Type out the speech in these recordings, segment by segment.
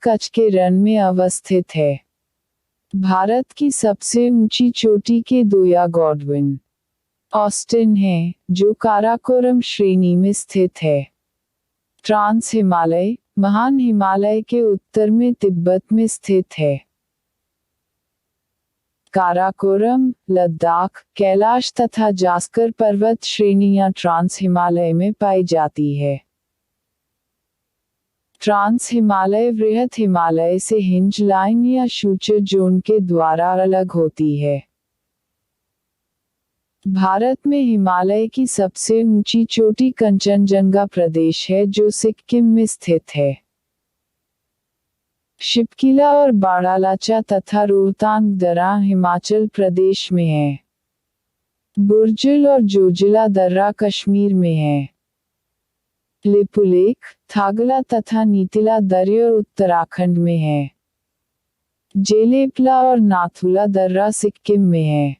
कच्छ के रण में अवस्थित है। भारत की सबसे ऊंची चोटी के दोया गॉडविन ऑस्टिन है, जो काराकोरम श्रेणी में स्थित है। ट्रांस हिमालय, महान हिमालय के उत्तर में तिब्बत में स्थित है। काराकोरम, लद्दाख, कैलाश तथा जास्कर पर्वत श्रेणियां ट्रांस हिमालय में पाई जाती है। ट्रांस हिमालय वृहत हिमालय से हिंज लाइन या शूचर जोन के द्वारा अलग होती है। भारत में हिमालय की सबसे ऊंची चोटी कंचनजंगा प्रदेश है, जो सिक्किम में स्थित है। शिपकिला और बाड़ालाचा तथा रोहतांग दर्रा हिमाचल प्रदेश में है। बुर्जिल और जोजिला दर्रा कश्मीर में है। लिपुलेख, थागला तथा नीतिला दर्रे उत्तराखंड में है। जेलेपला और नाथुला दर्रा सिक्किम में है।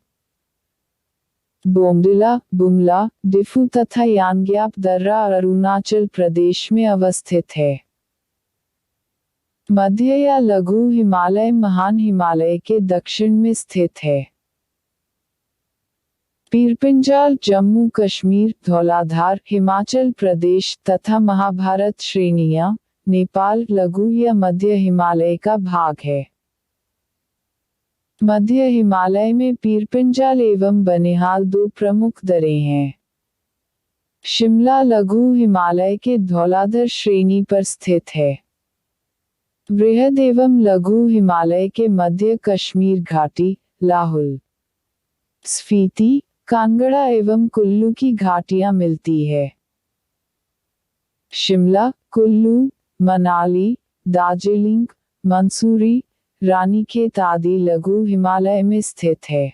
बोमडिला, बुमला, डिफू तथा यानग्याप दर्रा अरुणाचल प्रदेश में अवस्थित है। मध्य या लघु हिमालय महान हिमालय के दक्षिण में स्थित है। पीरपिंजाल जम्मू कश्मीर, धौलाधार हिमाचल प्रदेश तथा महाभारत श्रेणियां नेपाल लघु या मध्य हिमालय का भाग है। मध्य हिमालय में पीरपिंजाल एवं बनिहाल दो प्रमुख दर्रे हैं। शिमला लघु हिमालय के धौलाधर श्रेणी पर स्थित है। वृहद एवं लघु हिमालय के मध्य कश्मीर घाटी, लाहुल, स्फीति, कांगड़ा एवं कुल्लू की घाटियां मिलती है। शिमला, कुल्लू, मनाली, दार्जिलिंग, मंसूरी, रानीखेत आदि लघु हिमालय में स्थित है।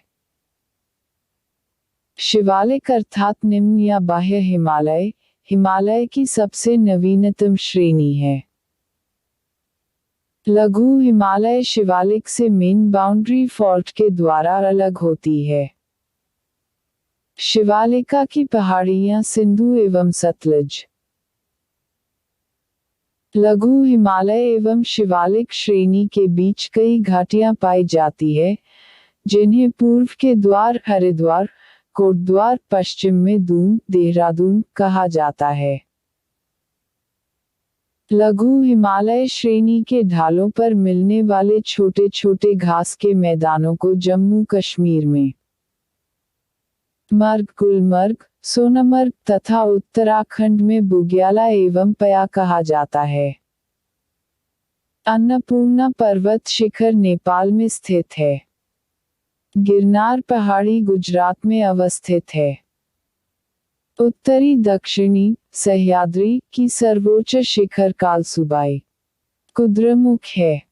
शिवालिक अर्थात निम्न या बाह्य हिमालय, हिमालय की सबसे नवीनतम श्रेणी है। लघु हिमालय शिवालिक से मेन बाउंड्री फॉल्ट के द्वारा अलग होती है। शिवालिका की पहाड़ियां सिंधु एवं सतलज। लघु हिमालय एवं शिवालिक श्रेणी के बीच कई घाटियां पाई जाती है, जिन्हें पूर्व के द्वार हरिद्वार, कोटद्वार, पश्चिम में दून, देहरादून कहा जाता है। लघु हिमालय श्रेणी के ढालों पर मिलने वाले छोटे छोटे घास के मैदानों को जम्मू कश्मीर में मर्ग, गुलमर्ग, सोनमर्ग तथा उत्तराखंड में बुग्याला एवं पया कहा जाता है। अन्नपूर्णा पर्वत शिखर नेपाल में स्थित है। गिरनार पहाड़ी गुजरात में अवस्थित है। उत्तरी दक्षिणी सह्याद्री की सर्वोच्च शिखर कालसुबाई कुद्रेमुख है।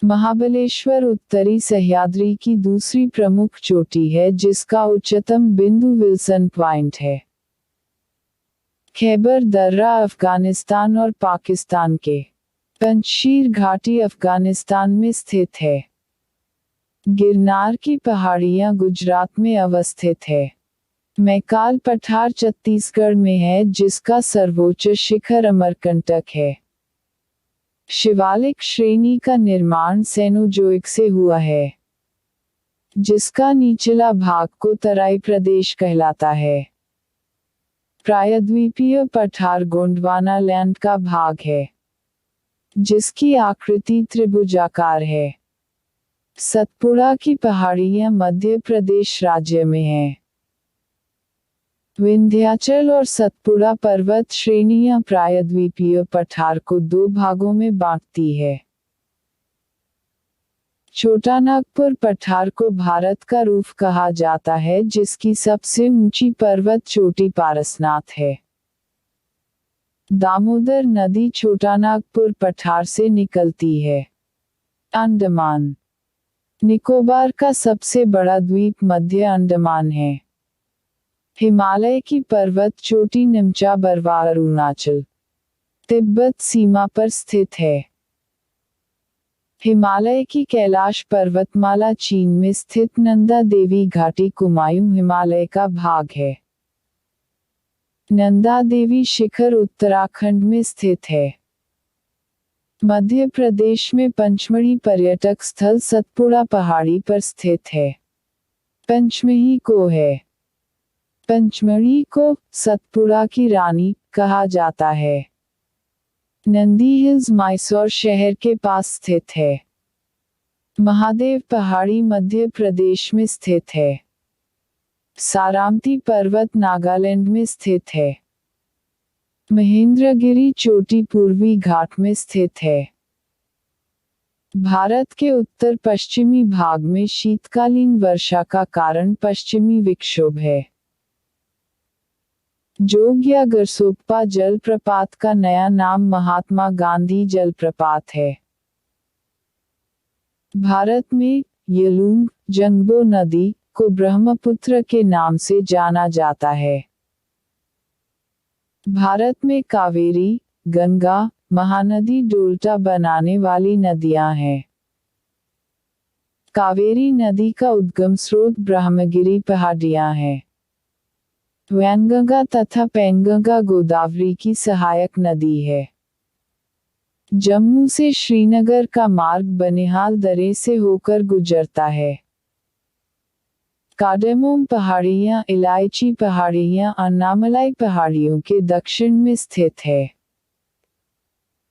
महाबलेश्वर उत्तरी सह्याद्री की दूसरी प्रमुख चोटी है, जिसका उच्चतम बिंदु विल्सन पॉइंट है। खैबर दर्रा अफगानिस्तान और पाकिस्तान के पंजशीर घाटी अफगानिस्तान में स्थित है। गिरनार की पहाड़ियां गुजरात में अवस्थित है। मैकाल पठार छत्तीसगढ़ में है, जिसका सर्वोच्च शिखर अमरकंटक है। शिवालिक श्रेणी का निर्माण सेनोजोइक से हुआ है, जिसका निचला भाग को तराई प्रदेश कहलाता है। प्रायद्वीपीय पठार गोंडवाना लैंड का भाग है, जिसकी आकृति त्रिभुजाकार है। सतपुड़ा की पहाड़ियां मध्य प्रदेश राज्य में हैं। विंध्याचल और सतपुड़ा पर्वत श्रेणियां प्रायद्वीपीय पठार को दो भागों में बांटती है। छोटा नागपुर पठार को भारत का रूफ कहा जाता है, जिसकी सबसे ऊंची पर्वत चोटी पारसनाथ है। दामोदर नदी छोटा नागपुर पठार से निकलती है। अंडमान निकोबार का सबसे बड़ा द्वीप मध्य अंडमान है। हिमालय की पर्वत चोटी निमचा बरवा अरुणाचल तिब्बत सीमा पर स्थित है। हिमालय की कैलाश पर्वतमाला चीन में स्थित नंदा देवी घाटी कुमायूं हिमालय का भाग है। नंदा देवी शिखर उत्तराखंड में स्थित है। मध्य प्रदेश में पंचमढ़ी पर्यटक स्थल सतपुड़ा पहाड़ी पर स्थित है। पंचमढ़ी को है। पंचमढ़ी को सतपुड़ा की रानी कहा जाता है। नंदी हिल्स मैसूर शहर के पास स्थित है। महादेव पहाड़ी मध्य प्रदेश में स्थित है। सारामती पर्वत नागालैंड में स्थित है। महेंद्रगिरी चोटी पूर्वी घाट में स्थित है। भारत के उत्तर पश्चिमी भाग में शीतकालीन वर्षा का कारण पश्चिमी विक्षोभ है। जोग या गरसोप्पा जलप्रपात का नया नाम महात्मा गांधी जलप्रपात है। भारत में यलूंग जंगबो नदी को ब्रह्मपुत्र के नाम से जाना जाता है। भारत में कावेरी, गंगा, महानदी डेल्टा बनाने वाली नदियां हैं। कावेरी नदी का उद्गम स्रोत ब्रह्मगिरी पहाड़ियां हैं। वैनगंगा तथा पेंगंगा गोदावरी की सहायक नदी है। जम्मू से श्रीनगर का मार्ग बनिहाल दर्रे से होकर गुजरता है। कार्डेमोम पहाड़ियां इलायची पहाड़ियां अन्नामलाई पहाड़ियों के दक्षिण में स्थित है।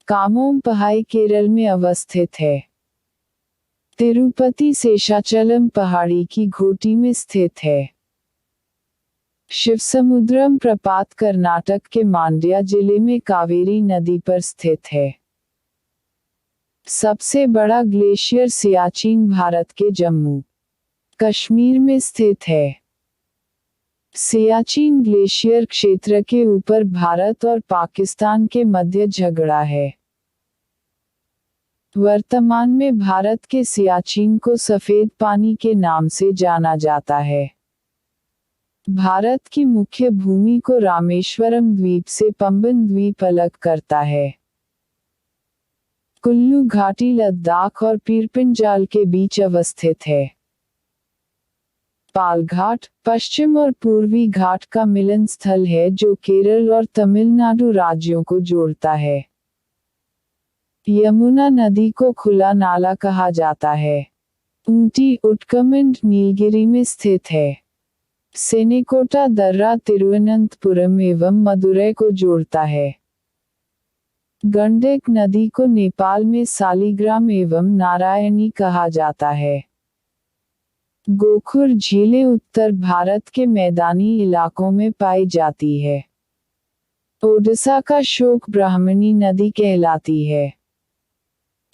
कामोम पहाड़ी केरल में अवस्थित है। तिरुपति शेषाचलम पहाड़ी की घोटी में स्थित है। शिवसमुद्रम प्रपात कर्नाटक के मांड्या जिले में कावेरी नदी पर स्थित है। सबसे बड़ा ग्लेशियर सियाचिन भारत के जम्मू कश्मीर में स्थित है। सियाचिन ग्लेशियर क्षेत्र के ऊपर भारत और पाकिस्तान के मध्य झगड़ा है। वर्तमान में भारत के सियाचिन को सफेद पानी के नाम से जाना जाता है। भारत की मुख्य भूमि को रामेश्वरम द्वीप से पंबन द्वीप अलग करता है। कुल्लू घाटी लद्दाख और पीरपंजाल के बीच अवस्थित है। पाल घाट पश्चिम और पूर्वी घाट का मिलन स्थल है जो केरल और तमिलनाडु राज्यों को जोड़ता है। यमुना नदी को खुला नाला कहा जाता है। ऊटी उत्कमंड नीलगिरी में स्थित है। सेनेकोटा दर्रा तिरुवनंतपुरम एवं मदुरै को जोड़ता है। गंडक नदी को नेपाल में सालिग्राम एवं नारायणी कहा जाता है। गोखुर झीलें उत्तर भारत के मैदानी इलाकों में पाई जाती है। ओडिशा का शोक ब्राह्मणी नदी कहलाती है।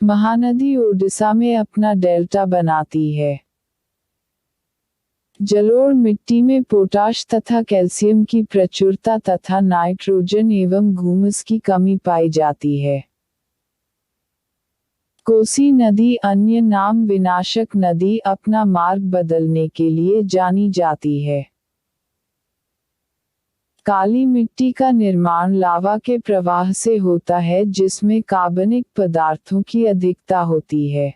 महानदी ओडिशा में अपना डेल्टा बनाती है। जलोढ़ मिट्टी में पोटाश तथा कैल्शियम की प्रचुरता तथा नाइट्रोजन एवं घूमस की कमी पाई जाती है। कोसी नदी अन्य नाम विनाशक नदी अपना मार्ग बदलने के लिए जानी जाती है। काली मिट्टी का निर्माण लावा के प्रवाह से होता है जिसमें कार्बनिक पदार्थों की अधिकता होती है।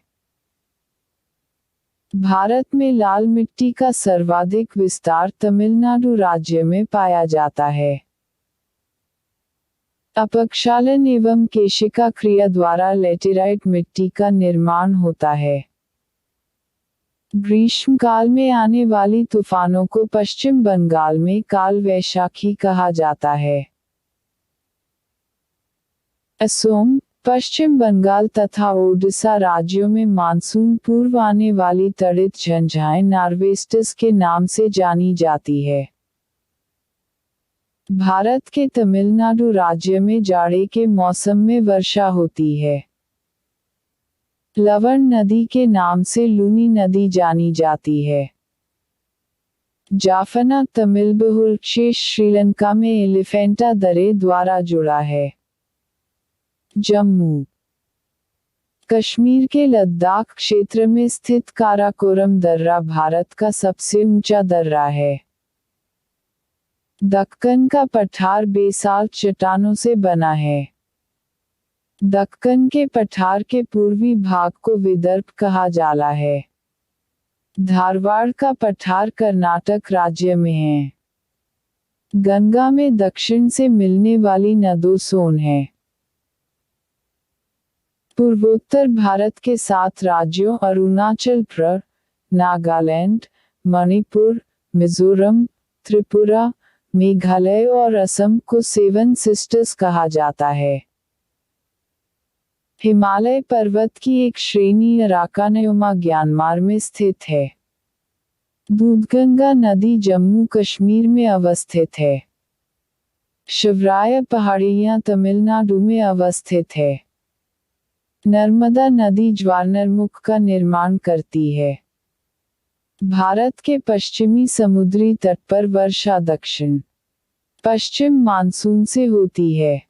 भारत में लाल मिट्टी का सर्वाधिक विस्तार तमिलनाडु राज्य में पाया जाता है। अपक्षालन एवं केशिका क्रिया द्वारा लेटेराइट मिट्टी का निर्माण होता है। ग्रीष्मकाल में आने वाली तूफानों को पश्चिम बंगाल में काल वैशाखी कहा जाता है। असम, पश्चिम बंगाल तथा ओडिशा राज्यों में मानसून पूर्व आने वाली तड़ित झंझाएं नार्वेस्टस के नाम से जानी जाती है। भारत के तमिलनाडु राज्य में जाड़े के मौसम में वर्षा होती है। लवण नदी के नाम से लूनी नदी जानी जाती है। जाफना तमिल बहुल क्षेत्र श्रीलंका में एलिफेंटा दर्रे द्वारा जुड़ा है। जम्मू कश्मीर के लद्दाख क्षेत्र में स्थित काराकोरम दर्रा भारत का सबसे ऊंचा दर्रा है। दक्कन का पठार बेसाल्ट चट्टानों से बना है। दक्कन के पठार के पूर्वी भाग को विदर्भ कहा जाला है। धारवाड़ का पठार कर्नाटक राज्य में है। गंगा में दक्षिण से मिलने वाली नदों सोन है। पूर्वोत्तर भारत के 7 राज्यों अरुणाचल प्रदेश, नागालैंड, मणिपुर, मिजोरम, त्रिपुरा, मेघालय और असम को सेवन सिस्टर्स कहा जाता है। हिमालय पर्वत की एक श्रेणी अराकानयुमा म्यांमार में स्थित है। दूधगंगा नदी जम्मू कश्मीर में अवस्थित है। शिवराय पहाड़ियां तमिलनाडु में अवस्थित है। नर्मदा नदी ज्वारनदमुख का निर्माण करती है। भारत के पश्चिमी समुद्री तट पर वर्षा दक्षिण पश्चिम मानसून से होती है।